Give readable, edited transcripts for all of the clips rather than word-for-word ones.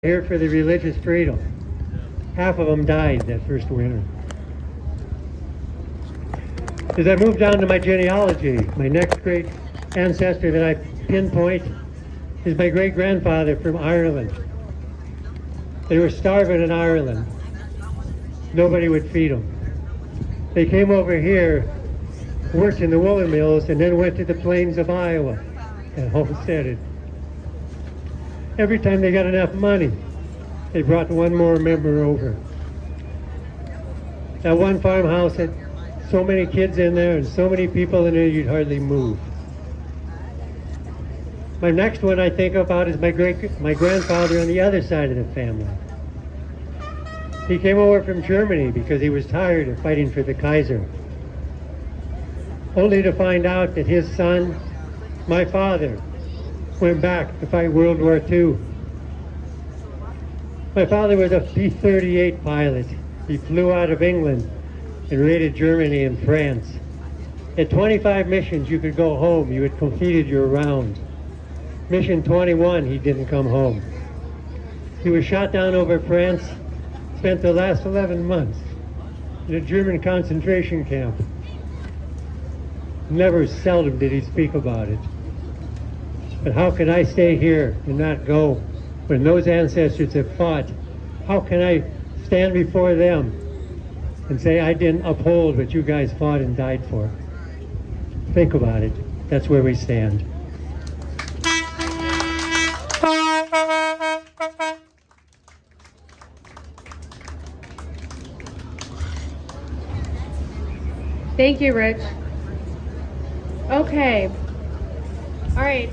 here for the religious freedom. Half of them died that first winter. As I move down to my genealogy, my next great ancestor that I pinpoint is my great-grandfather from Ireland. They were starving in Ireland. Nobody would feed them. They came over here, worked in the woolen mills, and then went to the plains of Iowa and homesteaded. Every time they got enough money, they brought one more member over. That one farmhouse had so many kids in there and so many people in there you'd hardly move. My next one I think about is my grandfather on the other side of the family. He came over from Germany because he was tired of fighting for the Kaiser, only to find out that his son, my father, went back to fight World War II. My father was a B-38 pilot. He flew out of England and raided Germany and France. At 25 missions, you could go home. You had completed your round. Mission 21, he didn't come home. He was shot down over France, spent the last 11 months in a German concentration camp. Never, seldom did he speak about it. But how can I stay here and not go when those ancestors have fought? How can I stand before them and say I didn't uphold what you guys fought and died for? Think about it. That's where we stand. Thank you, Rich. Okay. All right.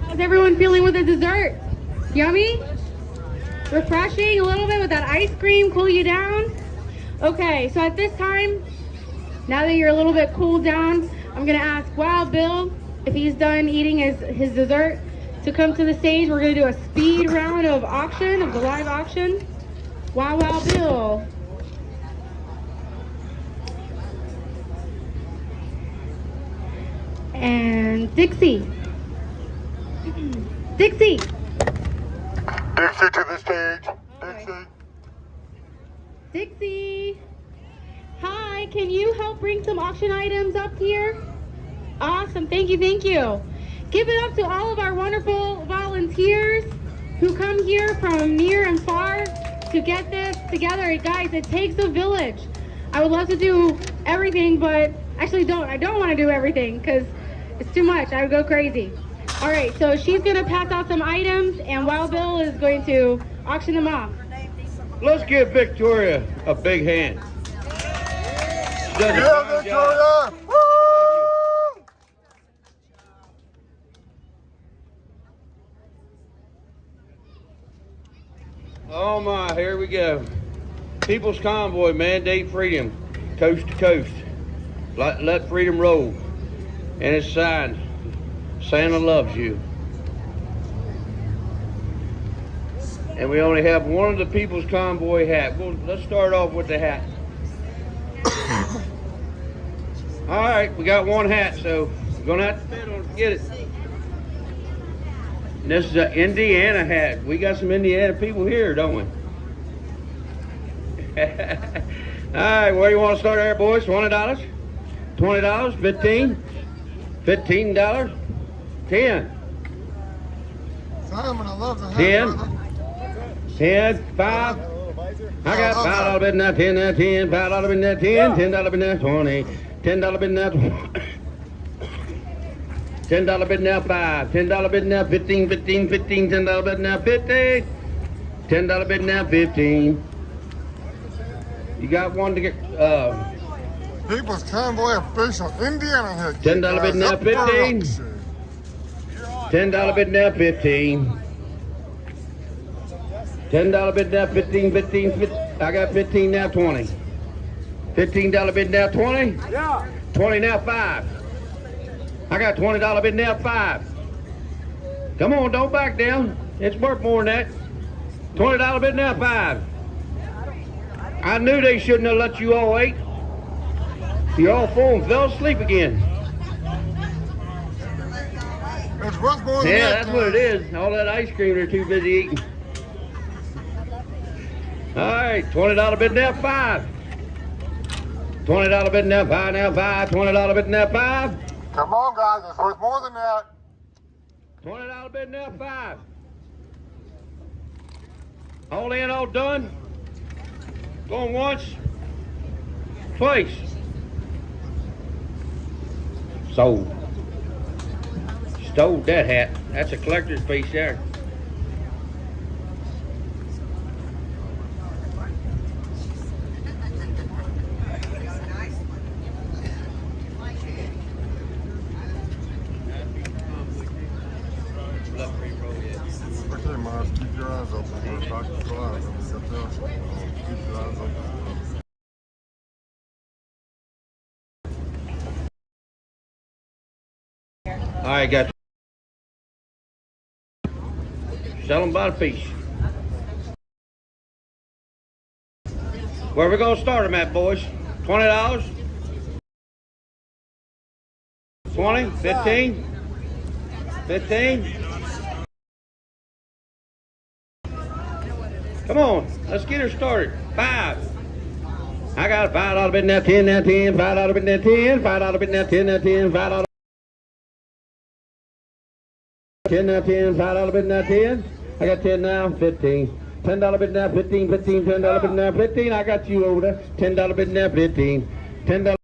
How's everyone feeling with the dessert? Yummy? Refreshing a little bit with that ice cream, cool you down? Okay, so at this time, now that you're a little bit cooled down, I'm gonna ask Wild Bill if he's done eating his dessert to come to the stage. We're gonna do a speed round of the live auction. Wild Bill. And Dixie. Dixie! Dixie to the stage. Dixie. Dixie! Hi, can you help bring some auction items up here? Awesome, thank you, thank you. Give it up to all of our wonderful volunteers who come here from near and far to get this together. Guys, it takes a village. I would love to do everything, but actually I don't want to do everything because it's too much. I would go crazy. All right, so she's gonna pass out some items and Wild Bill is going to auction them off. Let's give Victoria a big hand. Yeah, Victoria! Woo! Oh my, here we go. People's Convoy, mandate freedom, coast to coast. Let freedom roll. And it's signed, Santa loves you. And we only have one of the People's Convoy hat. Well, let's start off with the hat. All right, we got one hat, so we're gonna have to bid on it to get it. And this is an Indiana hat. We got some Indiana people here, don't we? All right, where do you want to start there, boys? $20? $20? 15? $15? 10. Simon, I love the hat. 10. brother. 10, 5. I got $5 bid now, 10 now, 10, $5 bid now, 10, $10 bid now, 20, $10 bid now, 20. $10 bid now, 5, $10 bid now, 15, 15, 15, $10 bid now, 50, $10 bid now, 15. You got one to get, People's Convoy official Indiana hat. $10 bid now, 15. $10 bid now, 15. $10 bid now, 15, 15, 15. I got 15 now, 20. $15 bid now, 20? Yeah. 20 now, 5. I got $20 bid now, 5. Come on, don't back down. It's worth more than that. $20 bid now, 5. I knew they shouldn't have let you all eat. You're all full and fell asleep again. It's worth more than Yeah, that. that's what it is. All that ice cream they're too busy eating. All right, $20 bid now, 5. $20 bid now, 5 now, 5. $20 bid now, 5. Come on, guys. It's worth more than that. $20 bid now, 5. All in, all done. Going once, twice. Sold. Stole that hat. That's a collector's piece there. Okay, Miles, keep your eyes open. Keep your eyes open. Keep your eyes open. All right, got. Sell them by the piece. Where we gonna start them at, boys? $20? 20? 15? 15? Come on, let's get her started. 5. I got a $5 bid now, 10 now, 10, $5 bid now, 10, $5 bid now, 10 now, 10, $5. 10 now, 10, $5 bid now, 10. I got 10 now, 15. $10 bid now, 15, 15, $10 bid now, 15. I got you over there. $10 bid now, 15. $10.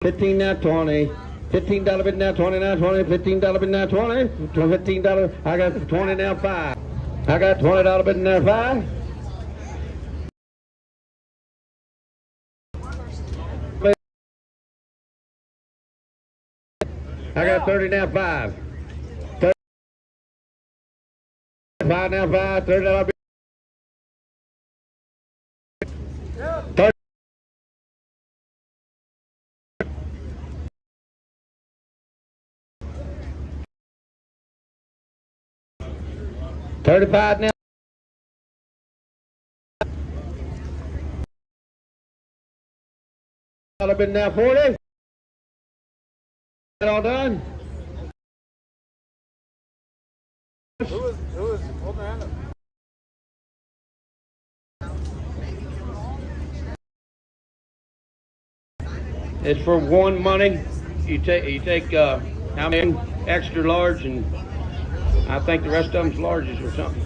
15 now, 20. $15 bid now, 20 now, 20. $15 bid now, 20. $15. I got 20 now, 5. I got $20 bid now, 5. I got 30 now, 5. 30, 5 now, 5. $30 bid. 30. $35 now. $30 bid now, 40. That all done? Who is hold their hand up? It's for one money. You take how many extra large, and I think the rest of them's larges or something.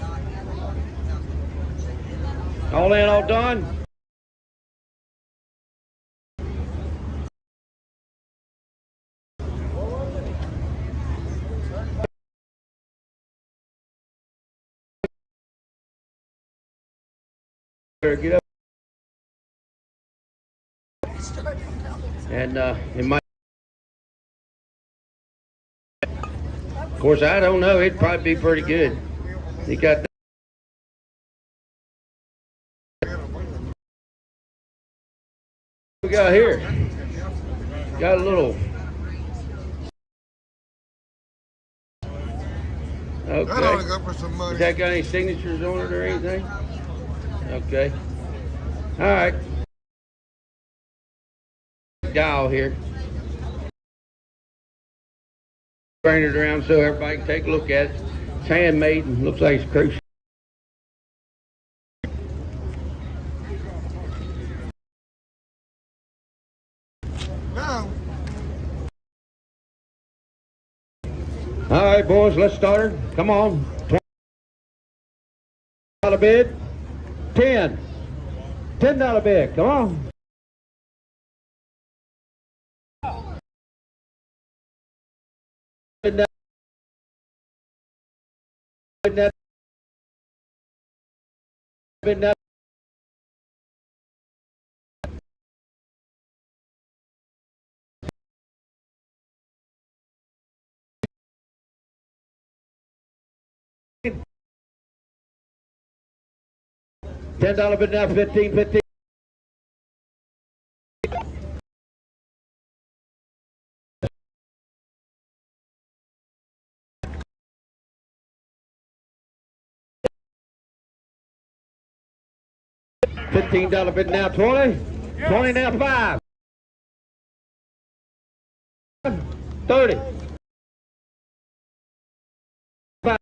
All in, all done. Get up. And it might. Of course, I don't know. It'd probably be pretty good. You got. We got here. Got a little. That ought to Okay. go for some money. Has that got any signatures on it or anything? Okay. All right. Dial here. Bring it around so everybody can take a look at it. It's handmade and looks like it's crucial. No. All right, boys, let's start her. Come on. $20 bid. 10. $10 bid. Come on. Bid now. Bid now. Bid now. $10 bid now, 15, 15. $15 bid now, 20. 20 now, 5. 30. 5.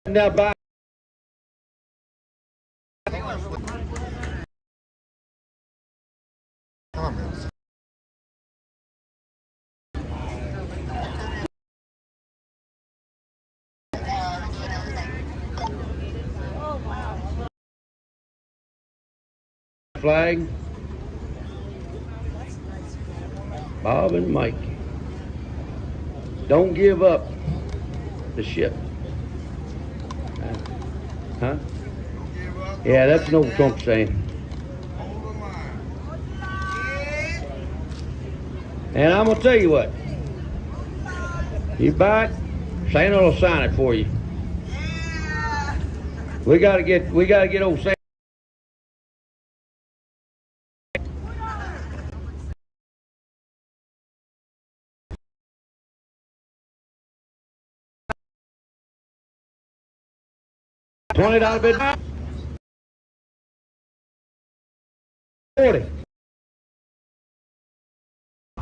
Now buy. Comments. Flag. Bob and Mike. Don't give up the ship. Huh? Yeah, that's an old Trump saying. And I'm gonna tell you what. You buy it, Santa will sign it for you. We gotta get old Santa. $20 bid. 40.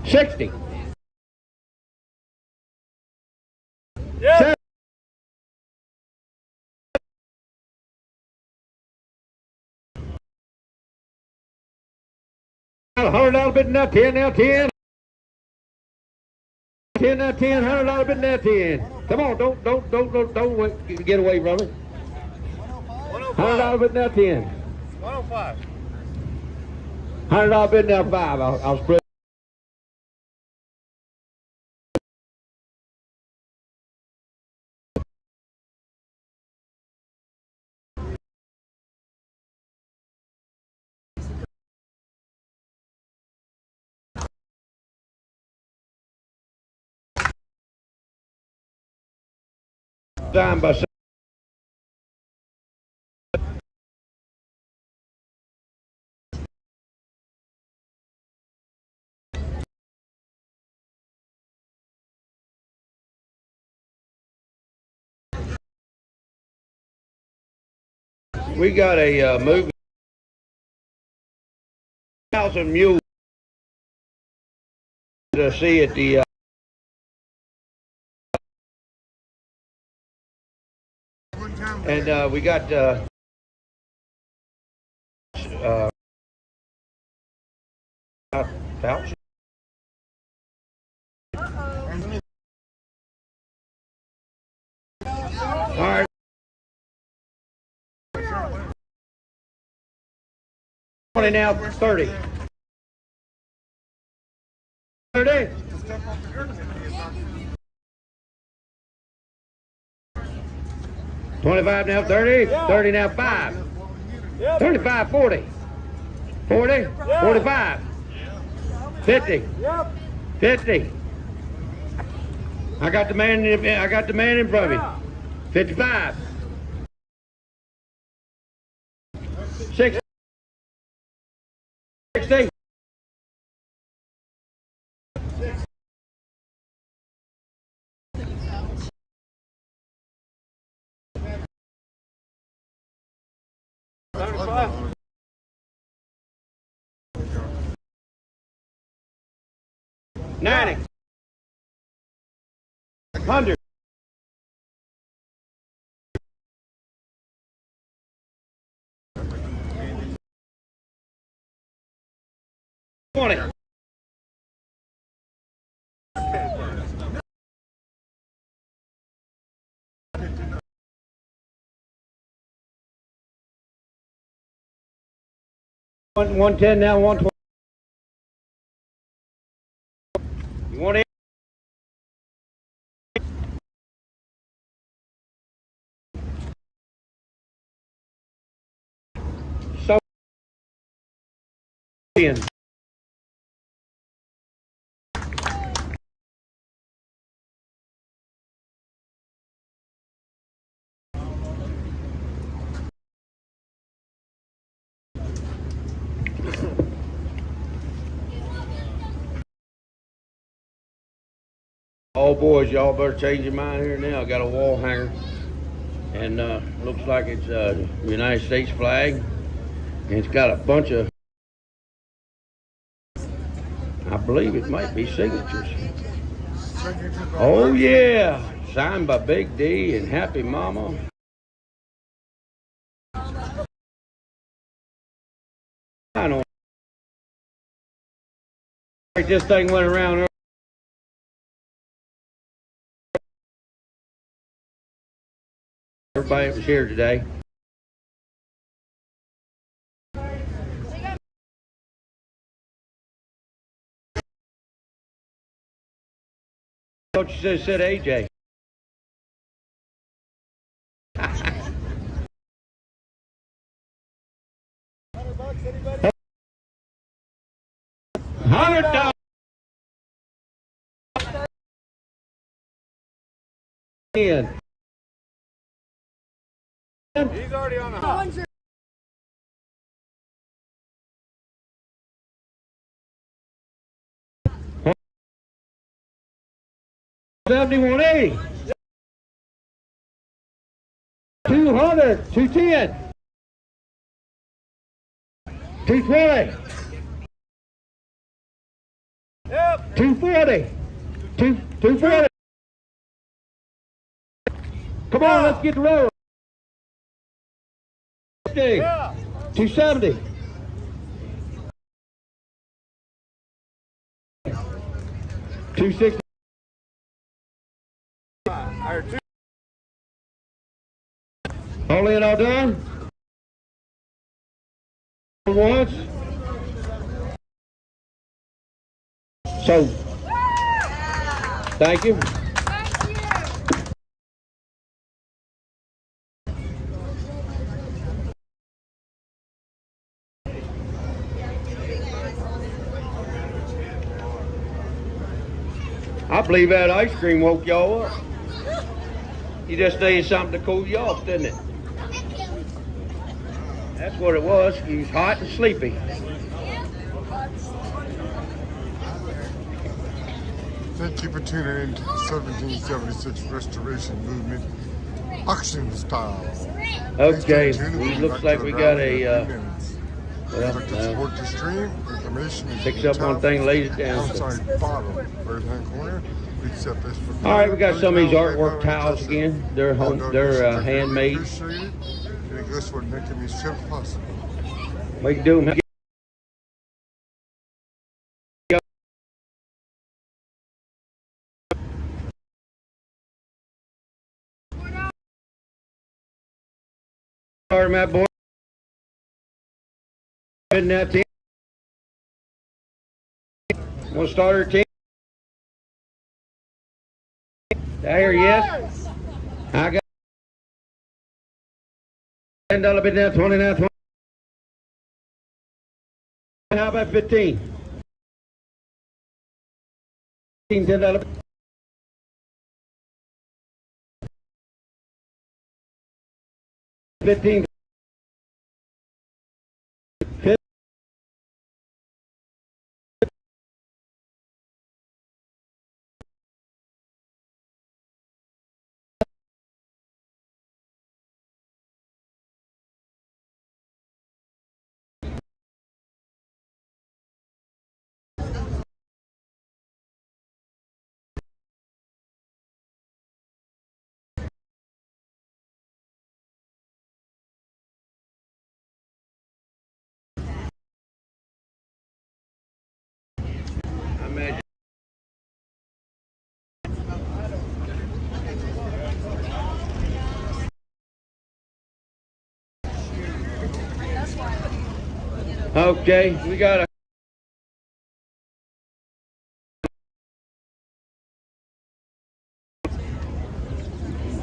60. Yeah. $100 bid now 10 now 10. 10 now 10. $100 bid now 10. Come on, don't wait, get away from it. $100 bid now 10. 105. $100 bid now 5. I'll spread. Signed by. We got a movie. 1,000 mules to see at the. And we got pouch. All right. Now 30. 30. 25 now 30. 30 now 5. 35, 40. 40, 45. 50. 50. I got the man in front of me. 55. 60. 60. $90. $100. $20. $110 now, $120. You want it? So oh boys, y'all better change your mind here now. I got a wall hanger, and looks like it's a United States flag, and it's got a bunch of, I believe it might be signatures. Oh yeah, signed by Big D and Happy Mama. This thing went around. Everybody that was here today. What you said AJ. $100. In. He's already on a 7180. 200. 210. 220. Yep. 240. 240. Come on, let's get the road. 270. 260. All in, all done? Once. So, thank you. I believe that ice cream woke y'all up. You just needed something to cool you off, didn't it? That's what it was. You was hot and sleepy. Thank you for tuning in to the 1776 Restoration Movement auction style. Okay, Please stay tuned. We'll it be looks back like to we the got ground in a, few minutes. If well, you'd like to support the stream, information is picks in the up one top thing, lays it down. outside bottom right-hand corner. We accept this for All right, we got some of these $30 artwork tiles again. They're handmade. Appreciate it. And it goes toward making these trips possible. We can do them. Sorry, Matt boy. In that team. Want to start our team? There, yes. I got $10 bid now, 20 now, 20. How about 15? $10. 15. Okay, we got a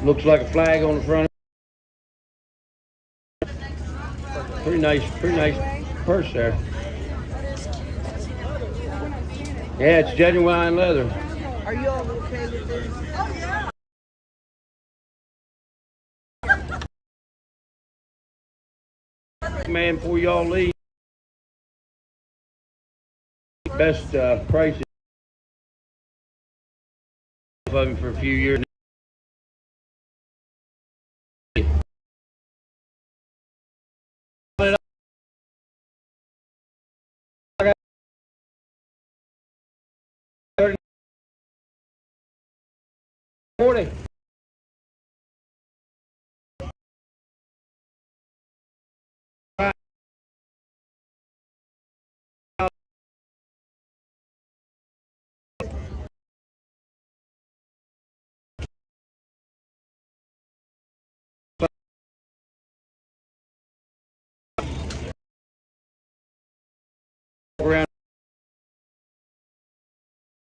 looks like a flag on the front. Pretty nice purse there. Yeah, it's genuine leather. Are you all okay with this? Oh, yeah. Man, before y'all leave, best prices of them for a few years. $40.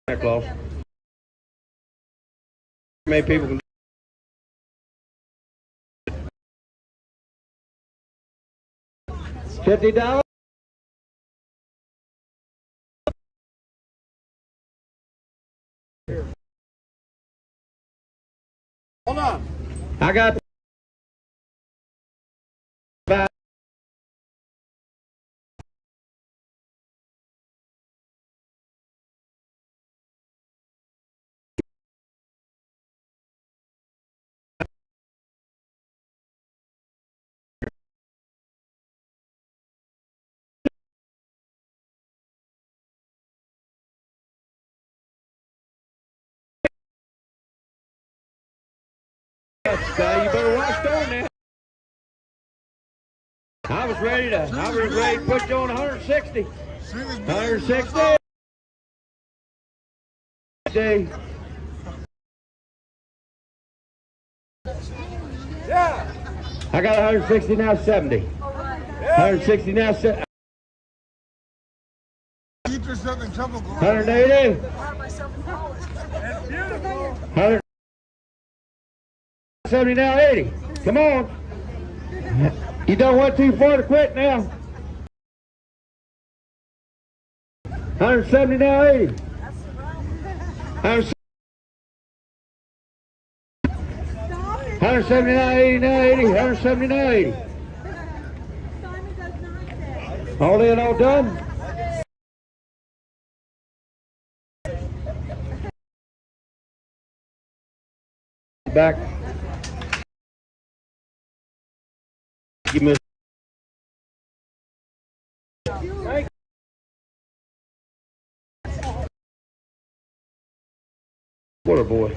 Santa Claus. How many people can $50? Hold on. I got you better watch on that. I was ready to put you on 160. 160. Yeah. I got 160 now 70. 160 now 70. Keep yourself in trouble. 180. 170 now 80. Come on. You done went too far to quit now. 170 now 80. 170 now 80 now 80. 170 now 80. All in, all done. Back. Give me water boy.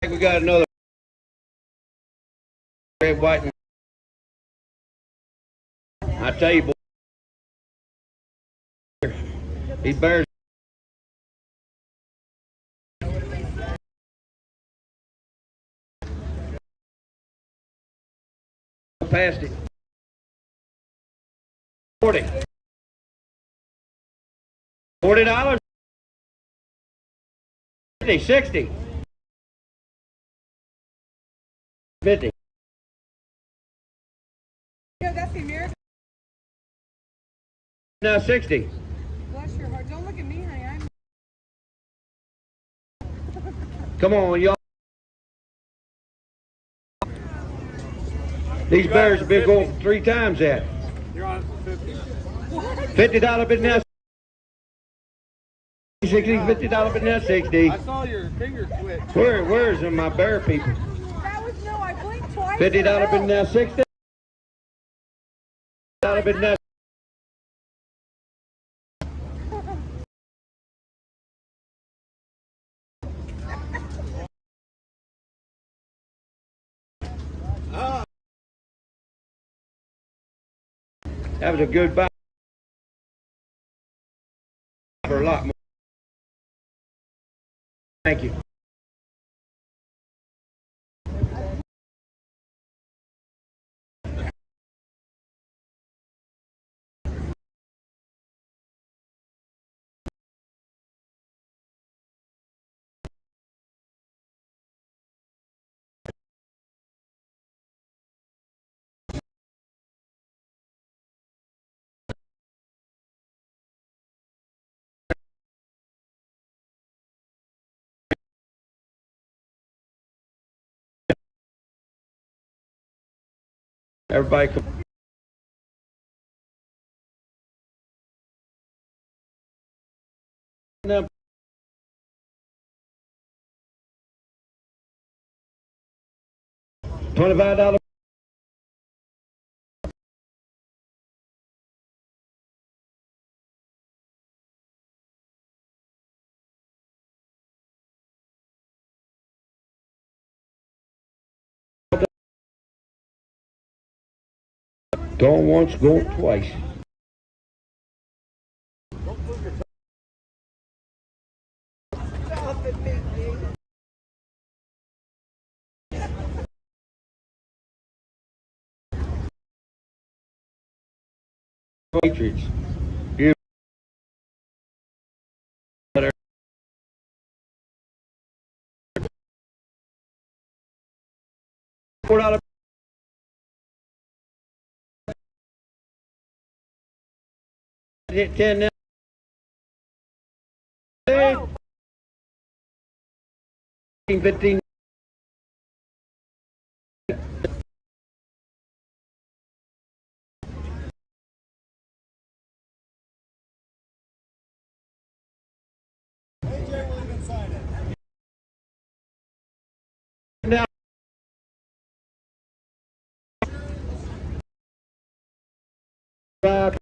I think we got another red, white, and I tell you, boy, these bears. Past it. 40. $40. 50, 60. 50. Yeah, that's the American. Now 60. Bless your heart. Don't look at me, honey. Come on, y'all. These bears have been going 3 times that. You're on it for 50. $50 bid now. 60, $50 bid now 60. I saw your finger twitch. Where's my bear people? That was no, I blinked twice. $50 bid now 60. $50 bid now. That was a good buy for a lot more. Thank you. Everybody come. Now, $25. Going once, going twice. Patriots. You $4 10 now. 15. Now, $5.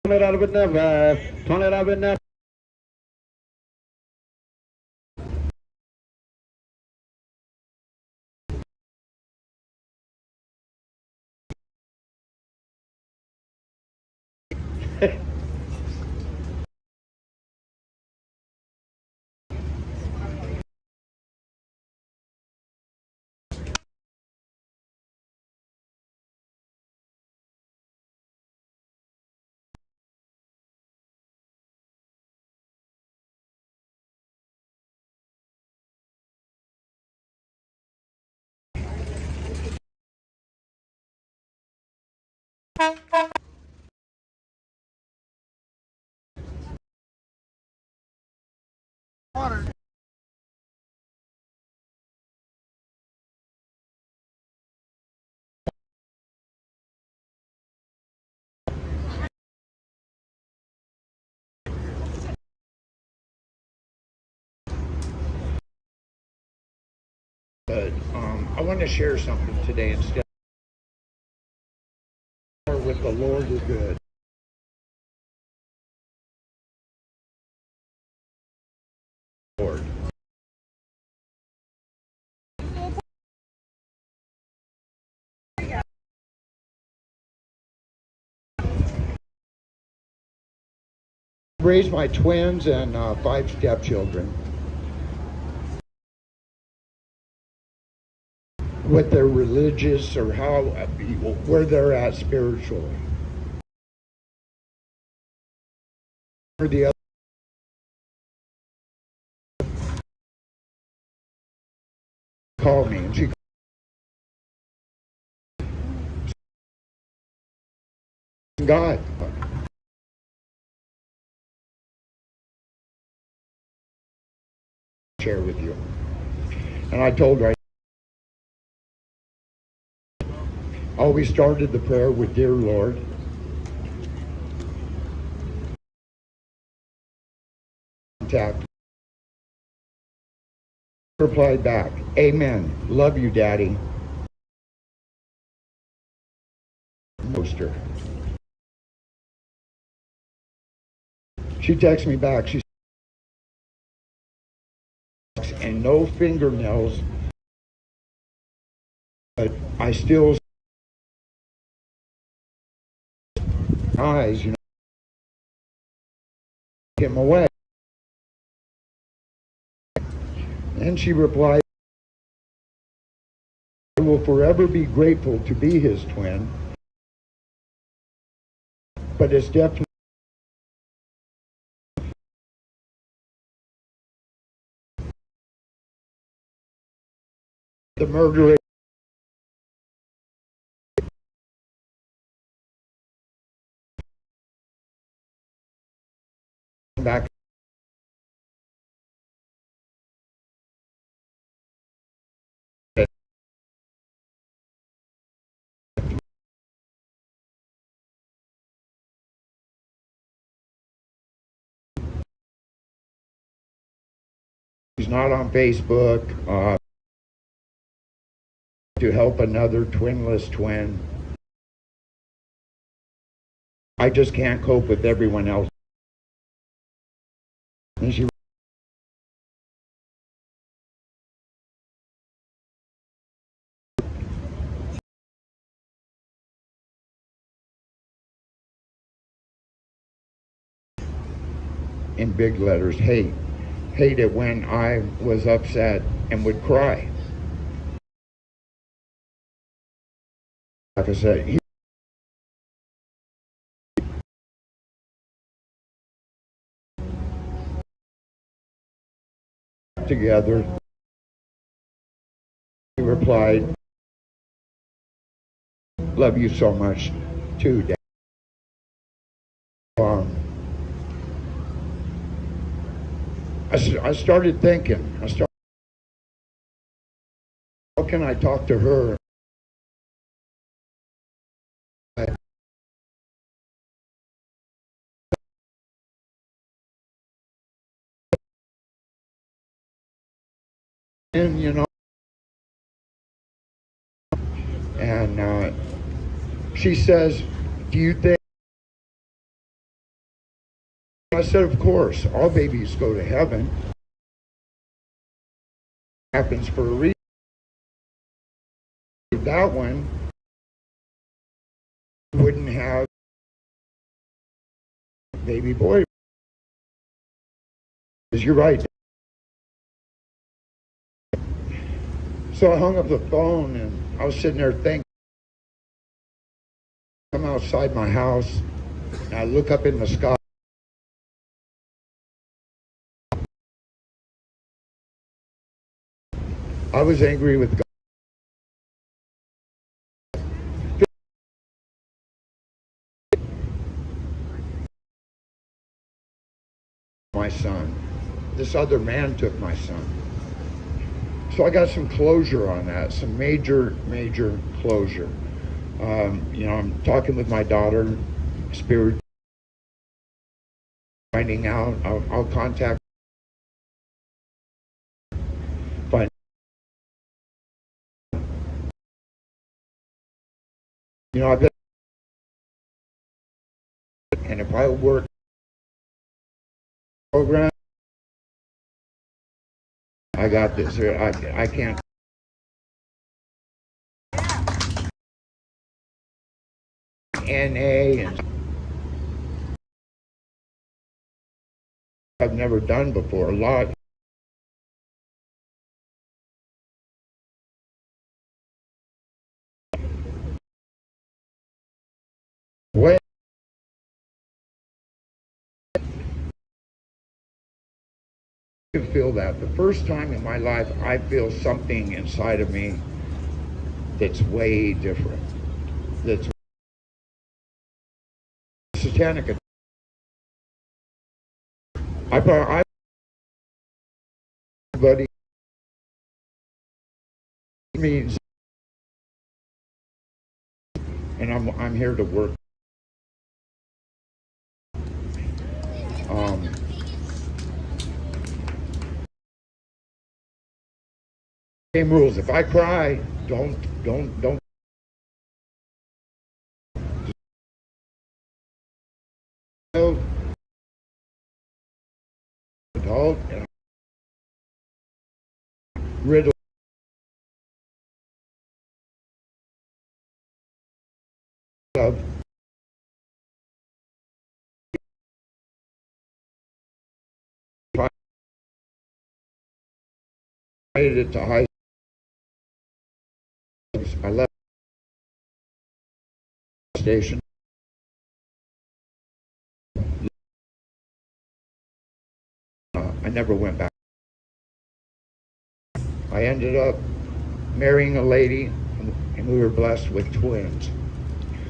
$20 bid now, $5. $20 bid now. But I want to share something today instead. With the Lord is good. Lord. Raised my twins and 5 stepchildren. What they're religious or how where they're at spiritually. Or the other called me and she God. Share with you. And I told her I always started the prayer with Dear Lord. Contact. Replied back, Amen. Love you, Daddy. Poster. She texts me back. She says, and no fingernails, but I still eyes, you know, him away. And she replied, I will forever be grateful to be his twin, but it's definitely the murderer. Back. He's not on Facebook to help another twinless twin. I just can't cope with everyone else. And she in big letters, hate. Hate it when I was upset and would cry. Like I said, he together. He replied, "Love you so much too, Dad." I started thinking, how can I talk to her? And and she says, "Do you think?" I said, "Of course, all babies go to heaven. Happens for a reason. That one wouldn't have baby boy." Because you're right. So I hung up the phone and I was sitting there thinking. I'm outside my house and I look up in the sky. I was angry with God. My son. This other man took my son. So I got some closure on that, some major closure. I'm talking with my daughter, spirit, finding out. I'll contact. Find. I've been, and if I work program, I got this. I can't. NA and I've never done before. A lot. When you feel that the first time in my life, I feel something inside of me that's way different. That's satanic. Everybody means, and I'm here to work. Same rules. If I cry, don't. Adult and riddle. Of I made it to high. I left the station. I never went back. I ended up marrying a lady, and we were blessed with twins.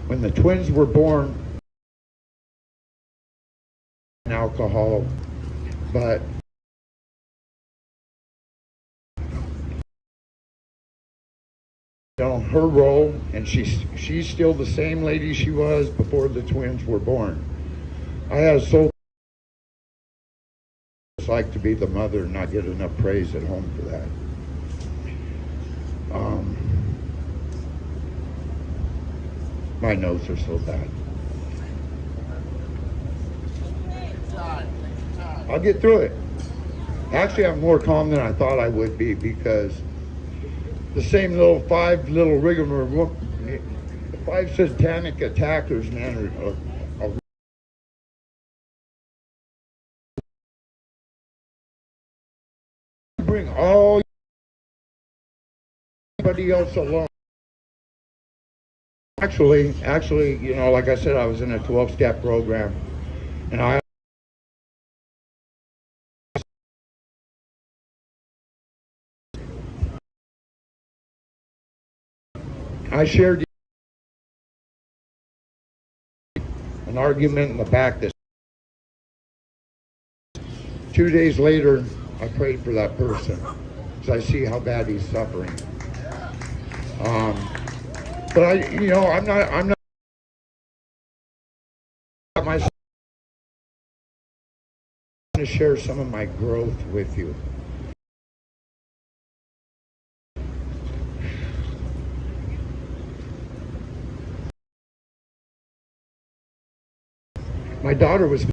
When the twins were born, alcohol, but her role, and she's still the same lady she was before the twins were born. I had a soul. It's like to be the mother and not get enough praise at home for that. My notes are so bad. I'll get through it. Actually, I'm more calm than I thought I would be, because the same five little rigmarole, the 5 satanic attackers, man, are everybody else alone. Actually, you know, like I said, I was in a 12-step program, and I shared an argument in the back that 2 days later, I prayed for that person because I see how bad he's suffering. But I'm not myself to share some of my growth with you. My daughter was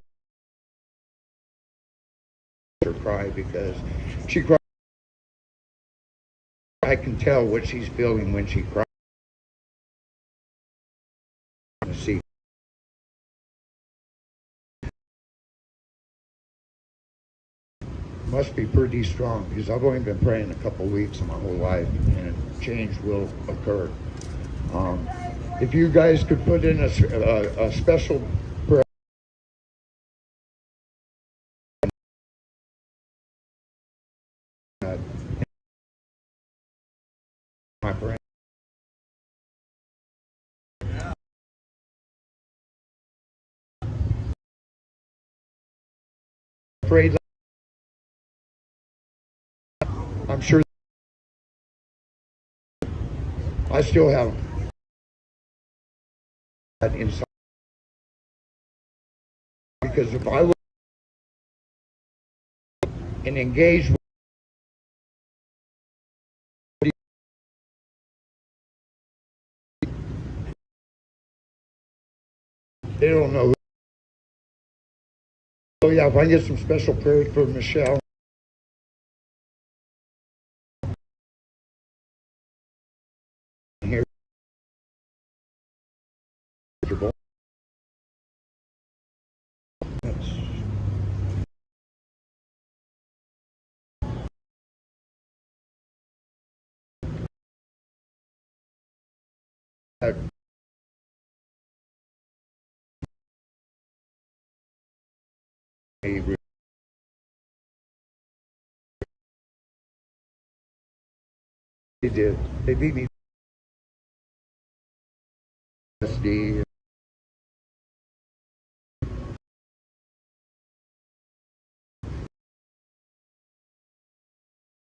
cry because she cried. I can tell what she's feeling when she cries. See, must be pretty strong because I've only been praying a couple weeks in my whole life, and change will occur. If you guys could put in a special prayer. My brain. Afraid. I'm sure I still have that inside, because if I was and engage with they don't know. So yeah, if I get some special prayers for Michelle. Here. They did. They beat me.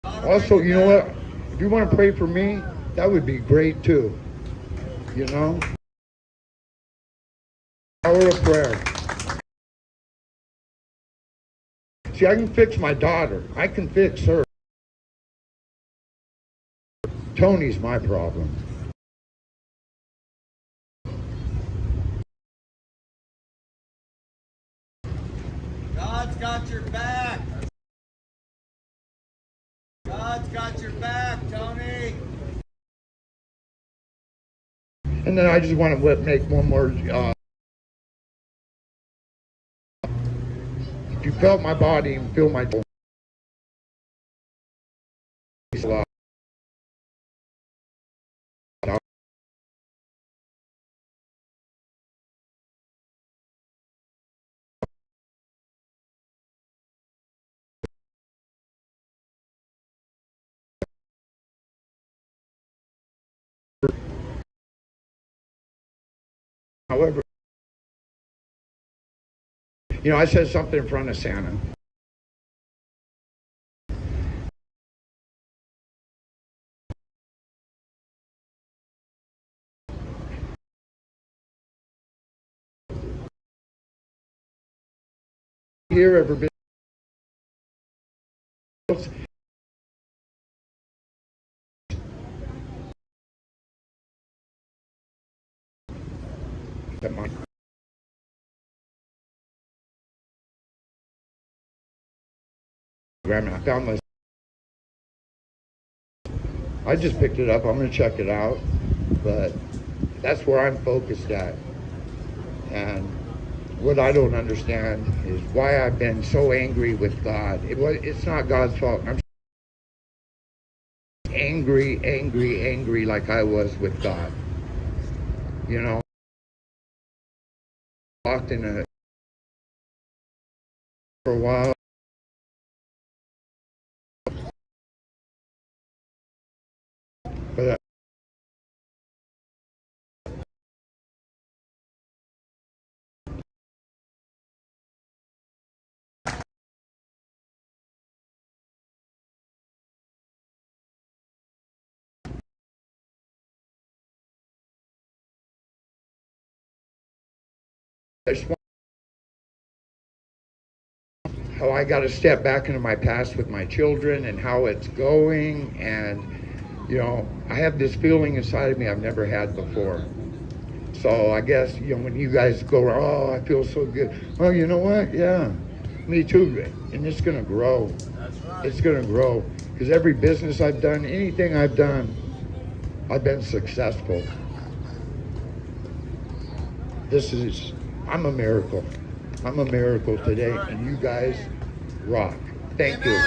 Also, you know what? If you want to pray for me, that would be great too. You know? Power of prayer. See, I can fix my daughter. I can fix her. Tony's my problem. God's got your back. God's got your back, Tony. And then I just want to make one more. If you felt my body and feel my however, you know, I said something in front of Santa. Here ever been I found this. I just picked it up. I'm going to check it out, but that's where I'm focused at. And what I don't understand is why I've been so angry with God. It's not God's fault. I'm angry. angry like I was with God. You know, walked in a for a while. But I just want how I got to step back into my past with my children and how it's going. And, you know, I have this feeling inside of me I've never had before. So I guess, you know, when you guys go, oh, I feel so good. Well, you know what? Yeah, me too. And it's going to grow. That's right. It's going to grow. Because every business I've done, anything I've done, I've been successful. I'm a miracle. I'm a miracle today, and you guys rock. Thank you.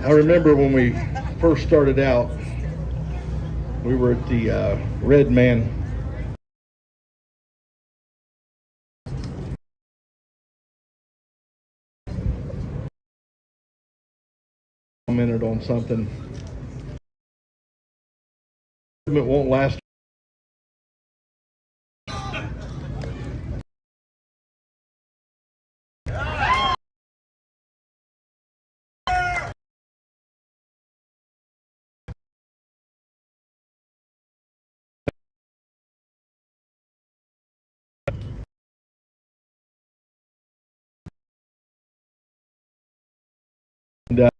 I remember when we first started out, we were at the Red Man commented on something. It won't last. And,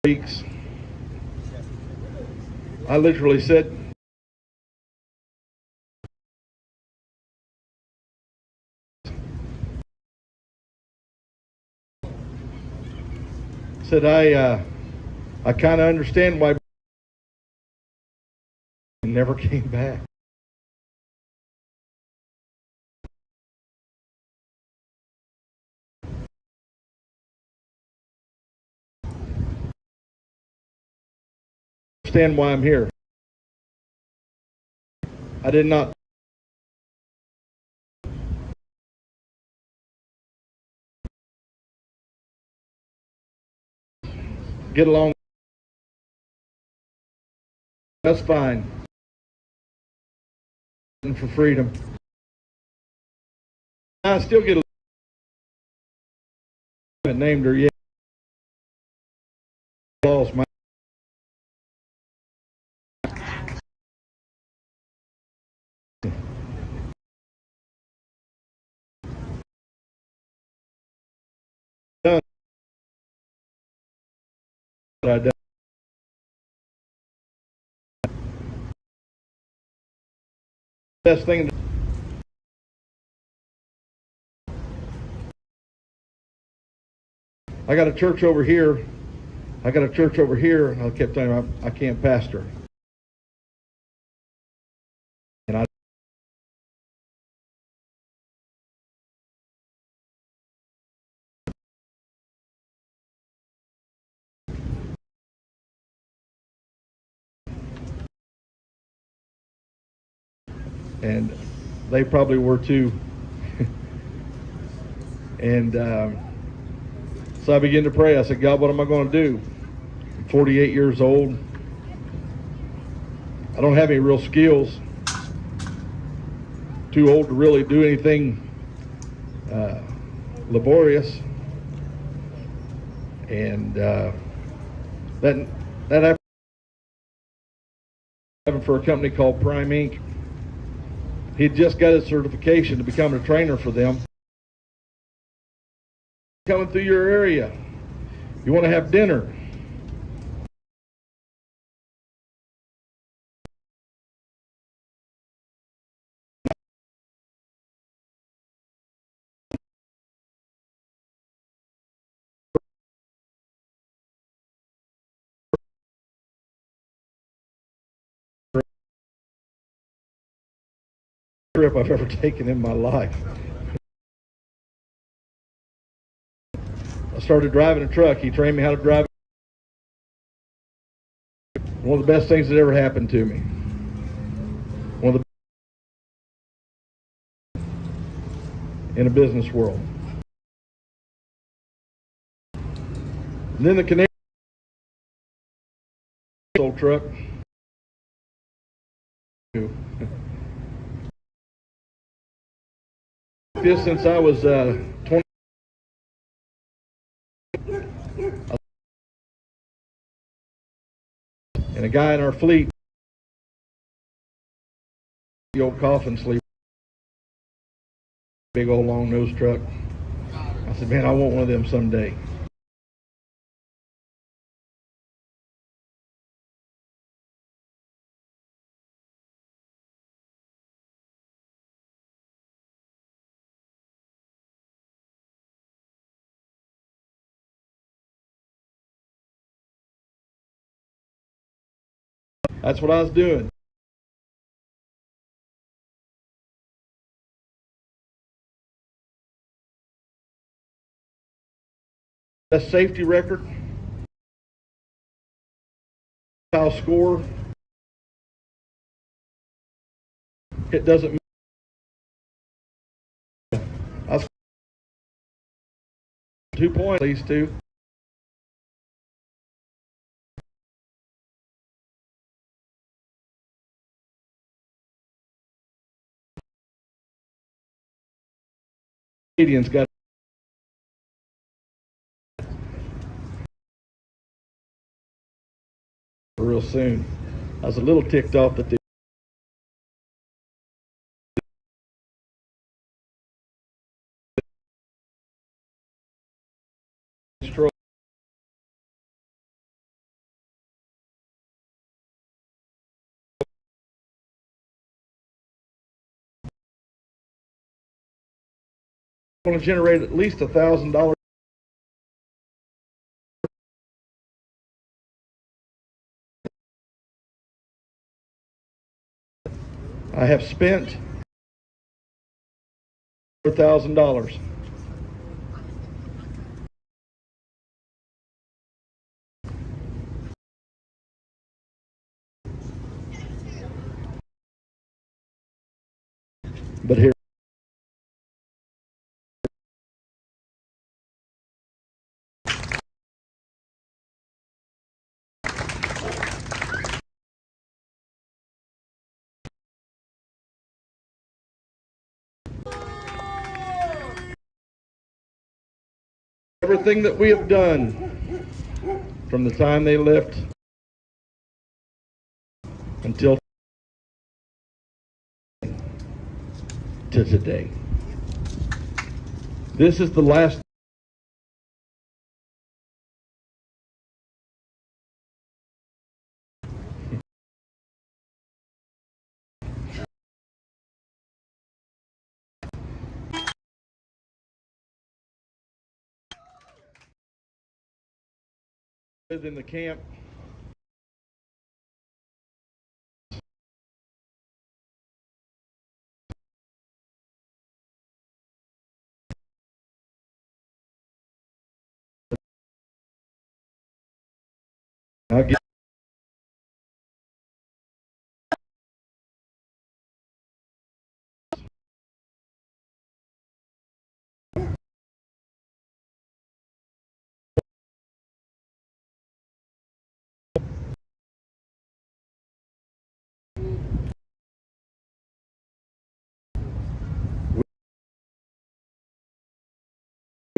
weeks, I literally said, I kind of understand why he never came back. Understand why I'm here. I did not get along. That's fine. For freedom. I still get a haven't named her yet. Lost my done. What I done. Best thing. I got a church over here. I got a church over here, and I kept telling him I can't pastor. And I and they probably were too. And so I began to pray. I said, God, what am I going to do? 48 years old. I don't have any real skills. Too old to really do anything laborious. And that happened for a company called Prime Inc. He'd just got his certification to become a trainer for them. Coming through your area, you want to have dinner. Trip I've ever taken in my life. I started driving a truck. He trained me how to drive. One of the best things that ever happened to me. One of the in a business world. And then the Canadian old truck. This since I was 20. And a guy in our fleet, the old coffin sleeper, big old long nose truck. I said, man, I want one of them someday. That's what I was doing. Best safety record. I'll score. It doesn't matter. I scored 2 points, at least 2. Canadians got real soon. I was a little ticked off that the stroke. Going to generate at least $1,000. I have spent $1,000. But here. Everything that we have done from the time they left until to today. This is the last in the camp. I'll get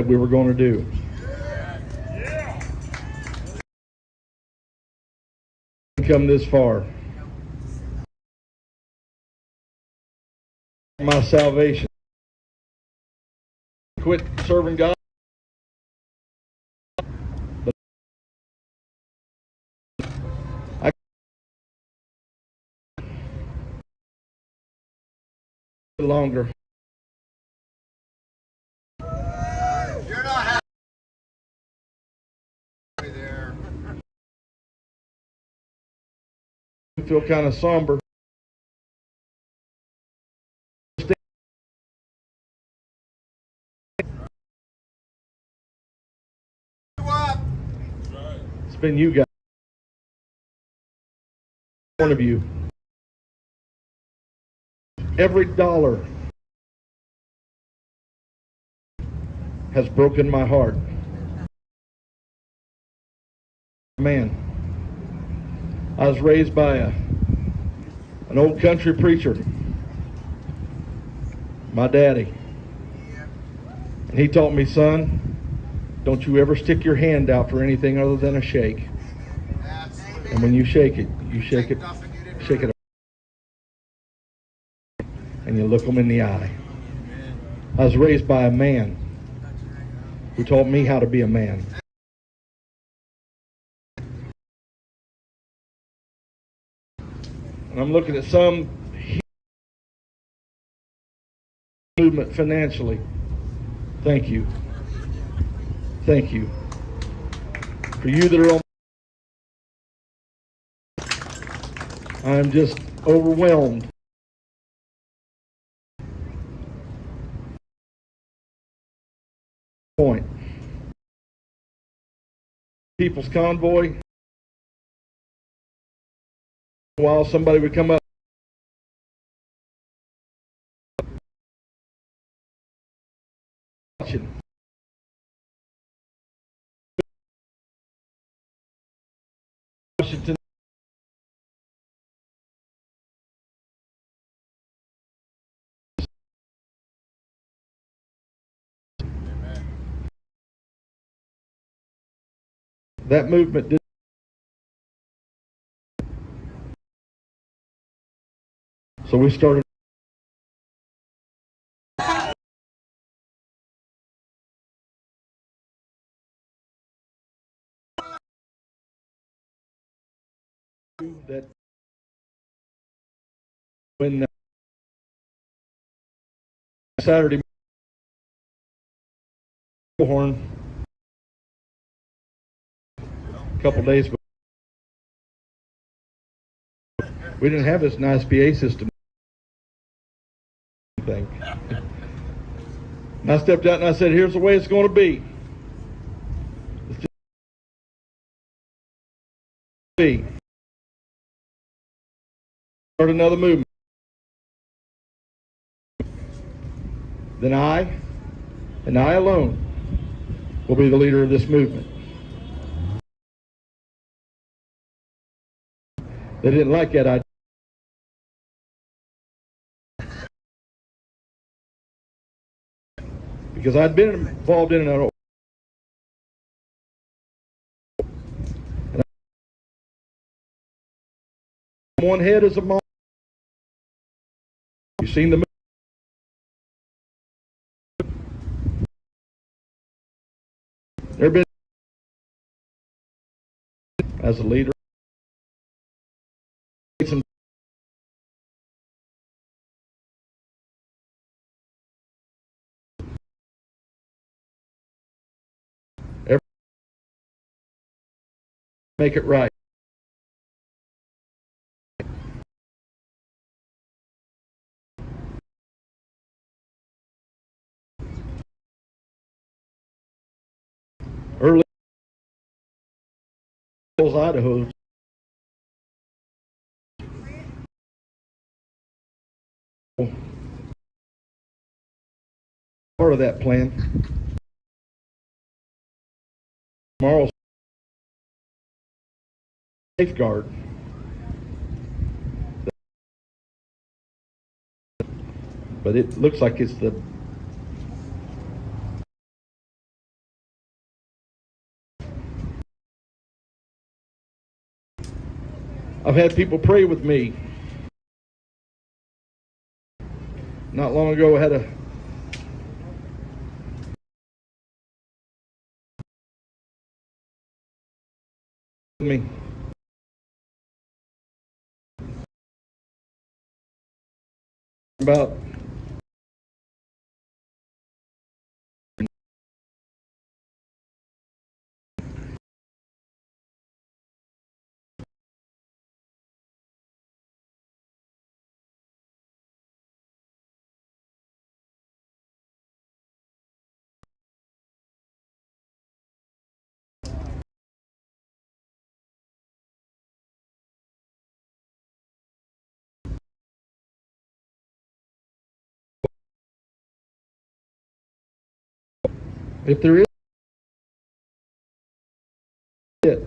we were going to do. Come this far. My salvation. Quit serving God. But I longer. You're not happy there. I feel kind of somber. It's been you guys. One of you. Every dollar has broken my heart. Man, I was raised by an old country preacher, my daddy. And he taught me, son, don't you ever stick your hand out for anything other than a shake. And when you shake it, shake it, and you look them in the eye. I was raised by a man who taught me how to be a man. And I'm looking at some movement financially. Thank you. Thank you. For you that are on, I'm just overwhelmed. Point. People's Convoy. While somebody would come up. Washington. That movement did. So we started. That when Saturday horn a couple days before, we didn't have this nice PA system thing. And I stepped out and I said, here's the way it's going to be. It's just be. Start another movement. Then I, and I alone, will be the leader of this movement. They didn't like that idea. Because I'd been involved in it. And one head is a mom. You've seen the there been as a leader. Make it right. Early Idaho. Part of that plan. Tomorrow's safeguard. But it looks like it's the I've had people pray with me. Not long ago, I had me about if there is it.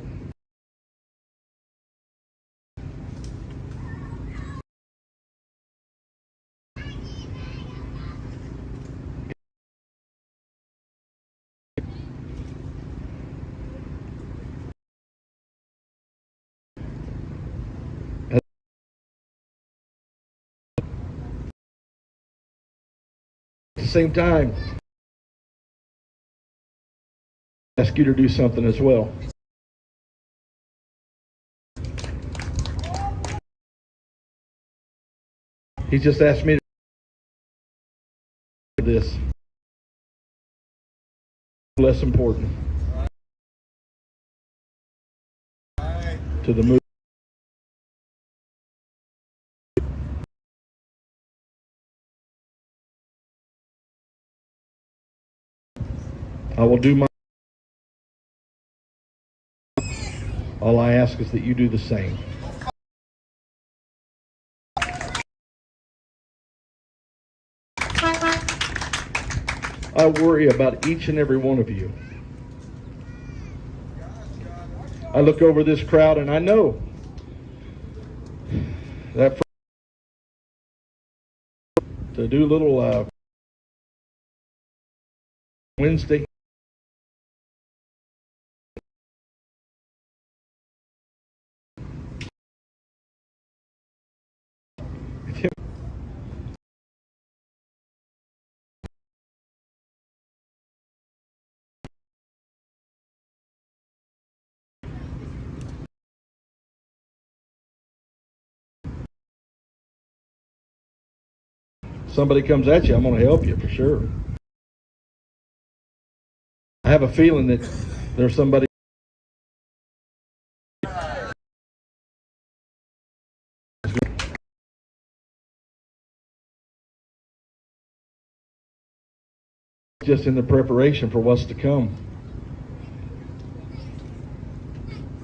At the same time, I ask you to do something as well. He just asked me to do this. Less important to the move. I will do my. All I ask is that you do the same. I worry about each and every one of you. I look over this crowd and I know that to do little Wednesday. Somebody comes at you, I'm going to help you for sure. I have a feeling that there's somebody just in the preparation for what's to come.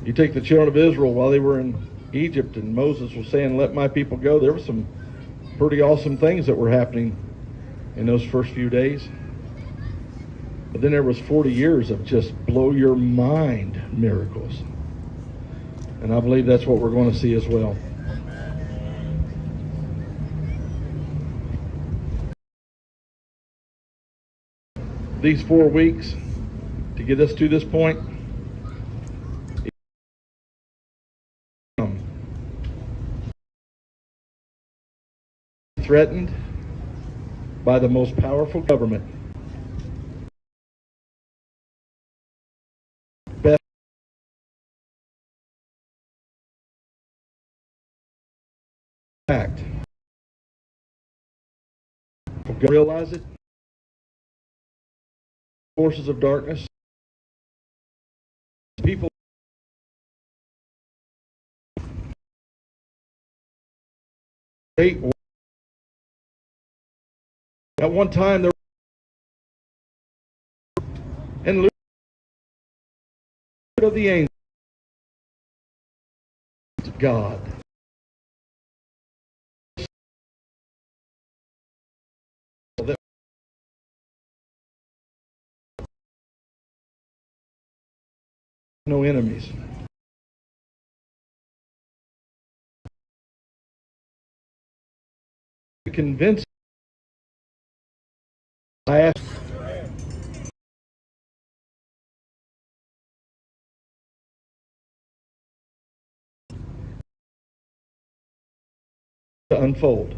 You take the children of Israel while they were in Egypt and Moses was saying, let my people go. There were some pretty awesome things that were happening in those first few days. But then there was 40 years of just blow your mind miracles. And I believe that's what we're going to see as well. These 4 weeks to get us to this point, threatened by the most powerful government, best act. Realize it. Forces of darkness. People. At one time, there and of the angels of God. No enemies. To convince. I ask. to unfold.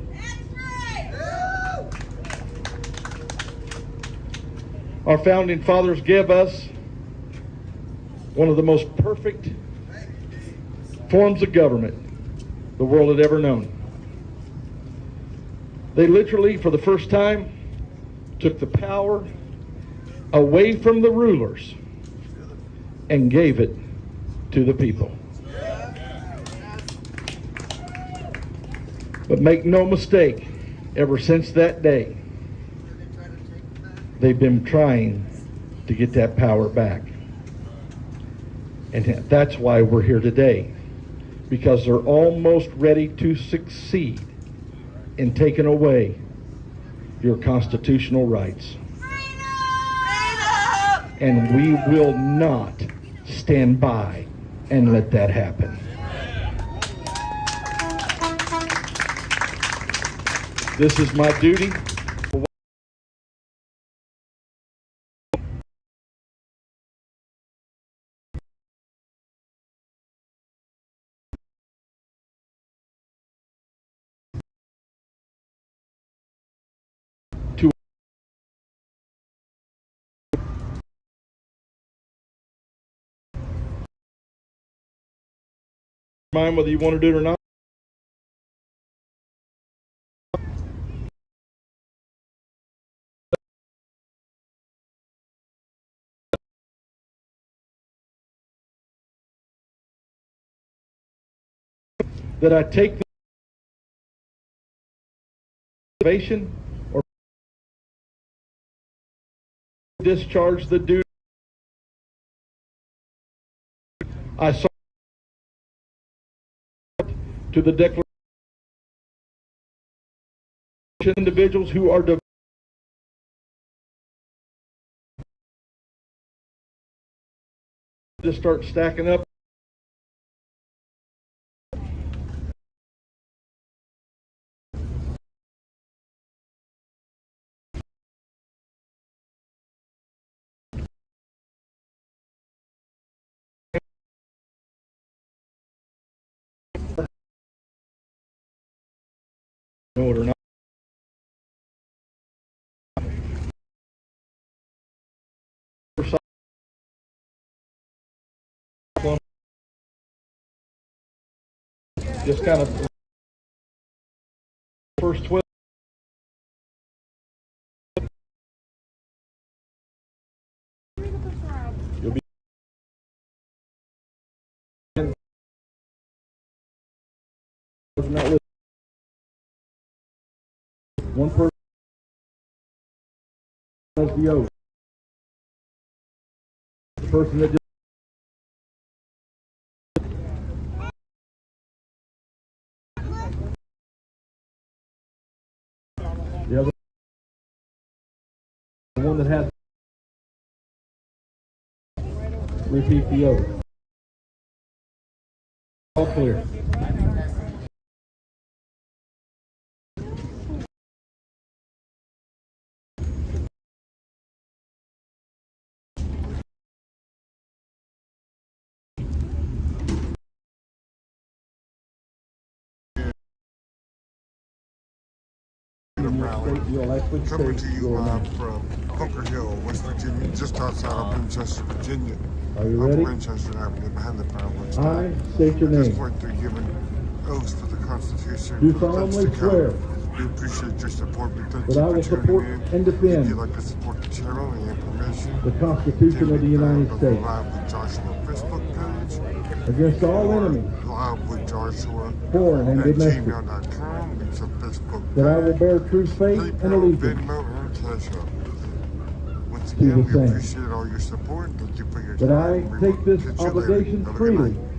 Our founding fathers gave us one of the most perfect forms of government the world had ever known. They literally, for the first time, took the power away from the rulers and gave it to the people. But make no mistake, ever since that day, they've been trying to get that power back. And that's why we're here today, because they're almost ready to succeed in taking away your constitutional rights. And we will not stand by and let that happen. This is my duty. Mind whether you want to do it or not. That I take the salvation or discharge the duty I saw to the declaration. Individuals who are to start stacking up. No, or not. Just kind of first 12. You'll be not with one person has the oath. The person that the other, the one that has, repeat the oath. All clear. Coming to you live from Bunker Hill, West Virginia, just outside of Winchester, Virginia. Are you ready? Winchester Avenue, behind the fireworks. I state your At this name. point, they're giving oaths to the Constitution. Do for the solemnly to come. swear We appreciate your support. We thank that you I for will tuning support in. and defend If you'd like to support the channel and information, the Constitution of the United States Live with Joshua Facebook page. against all or enemies, Live with Joshua foreign and at domestic, gmail.com. It's a Facebook that I will page. bear true faith and PayPal, allegiance Venmo, and Cash App. Once to the again, we same. appreciate all your support. Thank you for your that I time. We take will this catch you later. obligation Have a good freely night.